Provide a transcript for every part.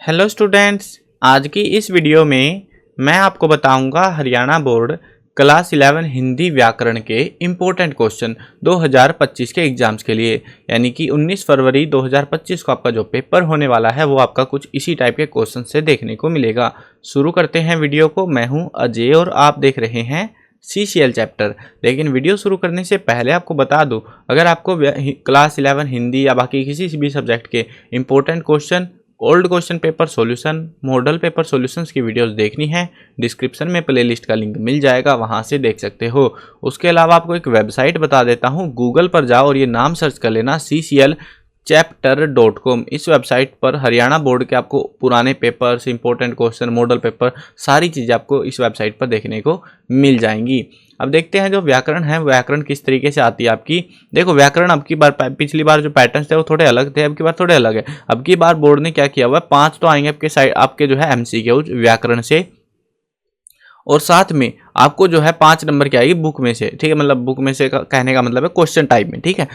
Hello students, आज की इस वीडियो में मैं आपको बताऊंगा हरियाणा बोर्ड क्लास 11 हिंदी व्याकरण के इम्पोर्टेंट क्वेश्चन 2025 के एग्जाम्स के लिए। यानी कि 19 फरवरी 2025 को आपका जो पेपर होने वाला है वो आपका कुछ इसी टाइप के क्वेश्चन से देखने को मिलेगा। शुरू करते हैं वीडियो को। मैं हूं अजय और आप देख रहे हैं CCL चैप्टर। लेकिन वीडियो शुरू करने से पहले आपको बता दूं, अगर आपको क्लास 11 हिंदी या बाकी किसी भी सब्जेक्ट के important question, old question paper solution, model paper solutions की वीडियोस देखनी है, डिस्क्रिप्शन में प्लेलिस्ट का लिंक मिल जाएगा, वहां से देख सकते हो। उसके अलावा आपको एक वेबसाइट बता देता हूं, गूगल पर जाओ और ये नाम सर्च कर लेना cclchapter.com। इस वेबसाइट पर हरियाणा बोर्ड के आपको पुराने papers, important question, model paper, सारी चीज़ें आपको इस वेबसाइट पर देखने को मिल जाएंगी। अब देखते हैं जो व्याकरण है, व्याकरण किस तरीके से आती है आपकी। देखो व्याकरण अब की बार, पिछली बार जो पैटर्न्स थे वो थोड़े अलग थे, अब की बार थोड़े अलग है। अब की बार बोर्ड ने क्या किया हुआ है, 5 तो आएंगे आपके साइड, आपके जो है MCQ व्याकरण से, और साथ में आपको जो है 5 नंबर की आएगी बुक में से। ठीक है, मतलब बुक में से कहने का मतलब है क्वेश्चन टाइप में। ठीक है,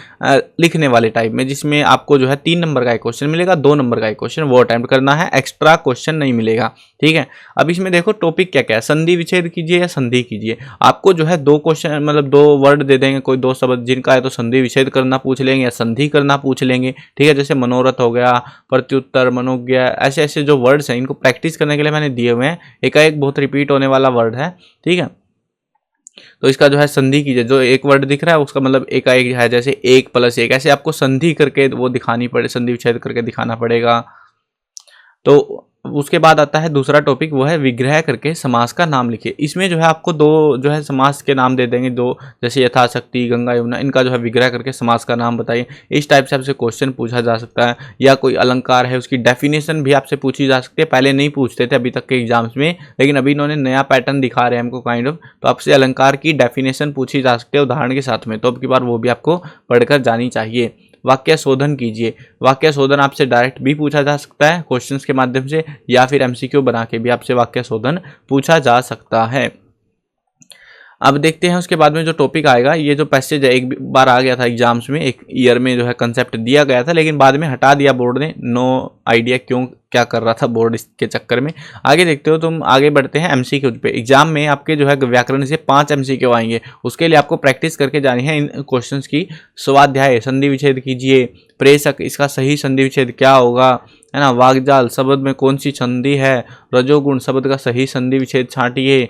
लिखने वाले टाइप में, जिसमें आपको जो है 3 नंबर का एक क्वेश्चन मिलेगा, 2 नंबर का एक क्वेश्चन वो अटेम्प्ट करना है, एक्स्ट्रा क्वेश्चन नहीं मिलेगा। ठीक है, अब इसमें देखो टॉपिक क्या क्या है, संधि विच्छेद कीजिए या संधि कीजिए। आपको जो है 2 क्वेश्चन, मतलब 2 वर्ड दे देंगे, कोई 2 शब्द जिनका है तो संधि विच्छेद करना पूछ लेंगे या संधि करना पूछ लेंगे। ठीक है, जैसे मनोरथ हो गया, प्रत्युत्तर, मनोज्ञा, ऐसे ऐसे जो वर्ड्स हैं इनको प्रैक्टिस करने के लिए मैंने दिए हुए हैं। एकाएक बहुत रिपीट होने वाला वर्ड है। ठीक है, तो इसका जो है संधि कीजिए। जो एक वर्ड दिख रहा है उसका मतलब एकाएक है, जैसे 1 + 1, ऐसे आपको संधि करके वो दिखानी पड़े, संधि विच्छेद करके दिखाना पड़ेगा। तो उसके बाद आता है दूसरा टॉपिक, वो है विग्रह करके समास का नाम लिखिए। इसमें जो है आपको 2 जो है समास के नाम दे देंगे, 2, जैसे यथाशक्ति, गंगा, यमुना, इनका जो है विग्रह करके समास का नाम बताइए। इस टाइप से आपसे क्वेश्चन पूछा जा सकता है। या कोई अलंकार है उसकी डेफिनेशन भी आपसे पूछी जा सकती है। पहले नहीं पूछते थे अभी तक के एग्जाम्स में, लेकिन अभी इन्होंने नया पैटर्न दिखा रहे हैं हमको काइंड ऑफ, तो आपसे अलंकार की डेफिनेशन पूछी जा सकती है उदाहरण के साथ में। तो अब की बार वो भी आपको पढ़कर जानी चाहिए। वाक्य शोधन कीजिए। वाक्य शोधन आपसे डायरेक्ट भी पूछा जा सकता है क्वेश्चंस के माध्यम से, या फिर MCQ बना के भी आपसे वाक्य शोधन पूछा जा सकता है। अब देखते हैं उसके बाद में जो टॉपिक आएगा, ये जो पैसेज है एक बार आ गया था एग्जाम्स में, एक ईयर में जो है कंसेप्ट दिया गया था, लेकिन बाद में हटा दिया बोर्ड ने। नो आइडिया क्यों, क्या कर रहा था बोर्ड इसके चक्कर में। आगे देखते हो तुम, आगे बढ़ते हैं MCQ पे। एग्जाम में आपके जो है व्याकरण से 5 MCQ आएंगे, उसके लिए आपको प्रैक्टिस करके जानी है इन क्वेश्चंस की। स्वाध्याय, संधि विच्छेद कीजिए। प्रेषक, इसका सही संधि विच्छेद क्या होगा, है ना। वाग्जाल, शब्द में कौन सी संधि है। रजोगुण, शब्द का सही संधि विच्छेद छांटिए।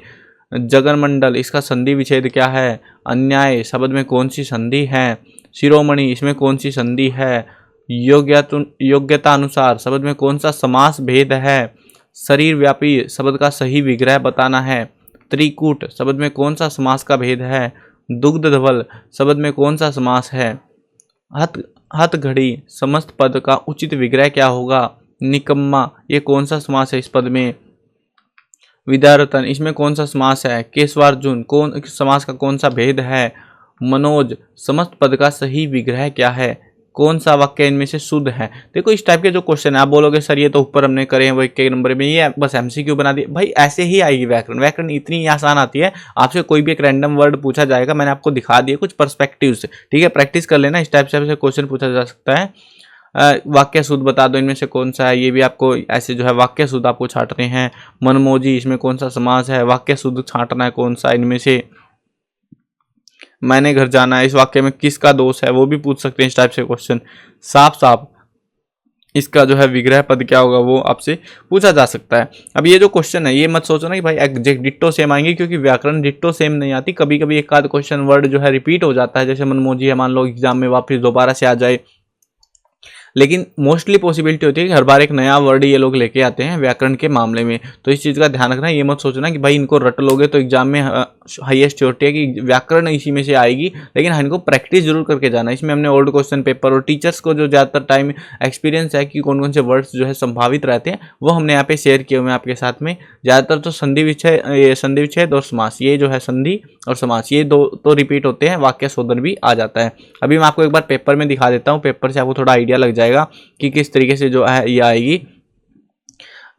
जगनमंडल, इसका संधि विच्छेद क्या है। अन्याय, शब्द में कौन सी संधि है। शिरोमणि, इसमें कौन सी संधि है। योग्यता अनुसार, शब्द में कौन सा समास भेद है। शरीर व्यापी, शब्द का सही विग्रह बताना है। त्रिकूट, शब्द में कौन सा समास का भेद है। दुग्ध धवल, शब्द में कौन सा समास है। हथघड़ी, समस्त पद का उचित विग्रह क्या होगा। निकम्मा, ये कौन सा समास है इस पद में। विद्यारतन, इसमें कौन सा समास है। केशवार्जुन, कौन समास का कौन सा भेद है। मनोज, समस्त पद का सही विग्रह क्या है। कौन सा वाक्य इनमें से शुद्ध है। देखो इस टाइप के जो क्वेश्चन है, आप बोलोगे सर ये तो ऊपर हमने करे हैं वो 1 नंबर में, ये बस MCQ बना दिए। भाई ऐसे ही आएगी व्याकरण। व्याकरण इतनी आसान आती है, आपसे कोई भी एक रैंडम वर्ड पूछा जाएगा, मैंने आपको दिखा दिए कुछ पर्सपेक्टिव से। ठीक है, प्रैक्टिस कर लेना, इस टाइप से क्वेश्चन पूछा जा सकता है। वाक्य शुद्ध बता दो इनमें से कौन सा है, ये भी आपको ऐसे जो है वाक्य शुद्ध आपको छांटने हैं। मनमोजी, इसमें कौन सा समास है। वाक्य शुद्ध छांटना है कौन सा इनमें से। मैंने घर जाना है, इस वाक्य में किसका दोष है, वो भी पूछ सकते हैं इस टाइप से क्वेश्चन। साफ साफ, इसका जो है विग्रह पद क्या होगा वो आपसे पूछा जा सकता है। अब ये जो क्वेश्चन है, ये मत सोचो ना कि भाई एग्जैक्ट डिट्टो सेम आएंगे, क्योंकि व्याकरण डिट्टो सेम नहीं आती। कभी कभी एक आध क्वेश्चन वर्ड जो है रिपीट हो जाता है, जैसे मनमोजी है, मान लो एग्जाम में वापस दोबारा से आ जाए, लेकिन मोस्टली पॉसिबिलिटी होती है कि हर बार एक नया वर्ड ये लोग लेके आते हैं व्याकरण के मामले में। तो इस चीज़ का ध्यान रखना, ये मत सोचना कि भाई इनको रट लोगे तो एग्जाम में हाईएस्ट श्योरिटी है कि व्याकरण इसी में से आएगी, लेकिन इनको प्रैक्टिस जरूर करके जाना। इसमें हमने ओल्ड क्वेश्चन पेपर और टीचर्स को जो ज़्यादातर टाइम एक्सपीरियंस है कि कौन कौन से वर्ड्स जो है संभावित रहते हैं, वो हमने यहाँ पे शेयर किए हुए हैं आपके साथ में। ज़्यादातर तो संधि विच्छेद और समास, ये जो है संधि और समास, ये 2 तो रिपीट होते हैं, वाक्य शोधन भी आ जाता है। अभी मैं आपको एक बार पेपर में दिखा देता हूँ, पेपर से आपको थोड़ा आइडिया लग जाएगा कि किस तरीके से जो है ये आएगी।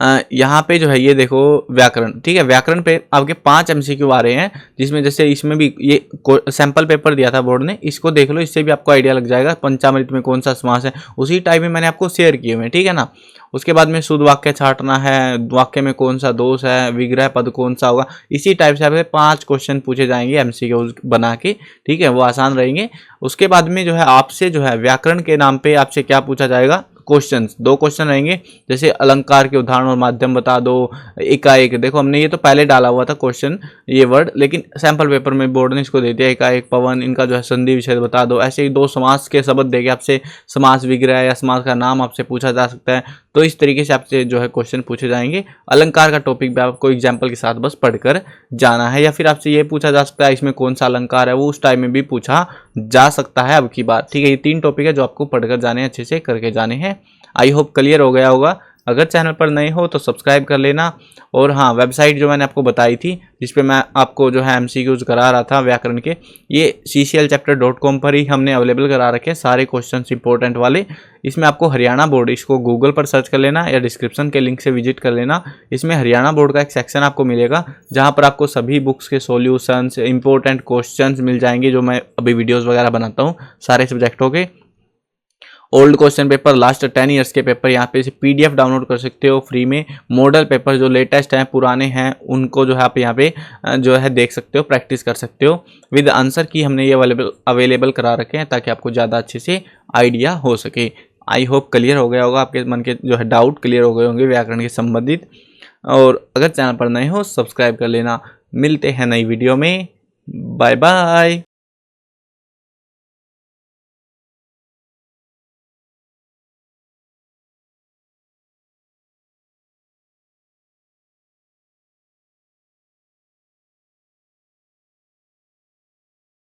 यहाँ पे जो है ये देखो व्याकरण। ठीक है, व्याकरण पे आपके 5 MCQ आ रहे हैं, जिसमें जैसे इसमें भी ये सैंपल पेपर दिया था बोर्ड ने, इसको देख लो, इससे भी आपको आइडिया लग जाएगा। पंचामृत में कौन सा समास है, उसी टाइप में मैंने आपको शेयर किए हुए हैं। ठीक है ना, उसके बाद में शुद्ध वाक्य छांटना है, वाक्य में कौन सा दोष है, विग्रह पद कौन सा होगा। इसी टाइप से आपसे 5 क्वेश्चन पूछे जाएंगे एमसीक्यू बना के, ठीक है, वो आसान रहेंगे। उसके बाद में जो है आपसे जो है व्याकरण के नाम पे आपसे क्या पूछा जाएगा, क्वेश्चंस, 2 क्वेश्चन रहेंगे, जैसे अलंकार के उदाहरण और माध्यम बता दो, एकाएक। देखो हमने ये तो पहले डाला हुआ था क्वेश्चन ये वर्ड, लेकिन सैंपल पेपर में बोर्ड ने इसको दे दिया, एकाएक, पवन, इनका जो है संधि विच्छेद बता दो। ऐसे ही 2 समास के शब्द देके आपसे समास विग्रह या समास का नाम आपसे पूछा जा सकता है। तो इस तरीके से आपसे जो है क्वेश्चन पूछे जाएंगे। अलंकार का टॉपिक भी आपको एग्जाम्पल के साथ बस पढ़कर जाना है, या फिर आपसे ये पूछा जा सकता है इसमें कौन सा अलंकार है, वो उस टाइम में भी पूछा जा सकता है अब की बात, ठीक है। ये 3 टॉपिक है जो आपको पढ़कर जाने हैं, अच्छे से करके जाने हैं। आई होप क्लियर हो गया होगा। अगर चैनल पर नए हो तो सब्सक्राइब कर लेना। और हाँ, वेबसाइट जो मैंने आपको बताई थी जिस पे मैं आपको जो है एमसीक्यूज करा रहा था व्याकरण के, ये cclchapter.com पर ही हमने अवेलेबल करा रखे हैं सारे क्वेश्चंस इंपॉर्टेंट वाले। इसमें आपको हरियाणा बोर्ड, इसको गूगल पर सर्च कर लेना या डिस्क्रिप्शन के लिंक से विजिट कर लेना। इसमें हरियाणा बोर्ड का एक सेक्शन आपको मिलेगा जहाँ पर आपको सभी बुक्स के सॉल्यूशंस, इंपॉर्टेंट क्वेश्चंस मिल जाएंगे जो मैं अभी वीडियोज़ वगैरह बनाता हूँ सारे सब्जेक्टों के। Old question paper, last 10 years के पेपर यहाँ पे PDF डाउनलोड कर सकते हो फ्री में। मॉडल पेपर जो लेटेस्ट हैं, पुराने हैं, उनको जो है आप यहाँ पे जो है देख सकते हो, प्रैक्टिस कर सकते हो। विद आंसर की हमने ये अवेलेबल करा रखे हैं ताकि आपको ज़्यादा अच्छे से आइडिया हो सके। आई होप क्लियर हो गया होगा, आपके मन के जो है डाउट क्लियर हो गए होंगे व्याकरण के संबंधित। और अगर चैनल पर नए हो सब्सक्राइब कर लेना। मिलते हैं नई वीडियो में, बाय बाय।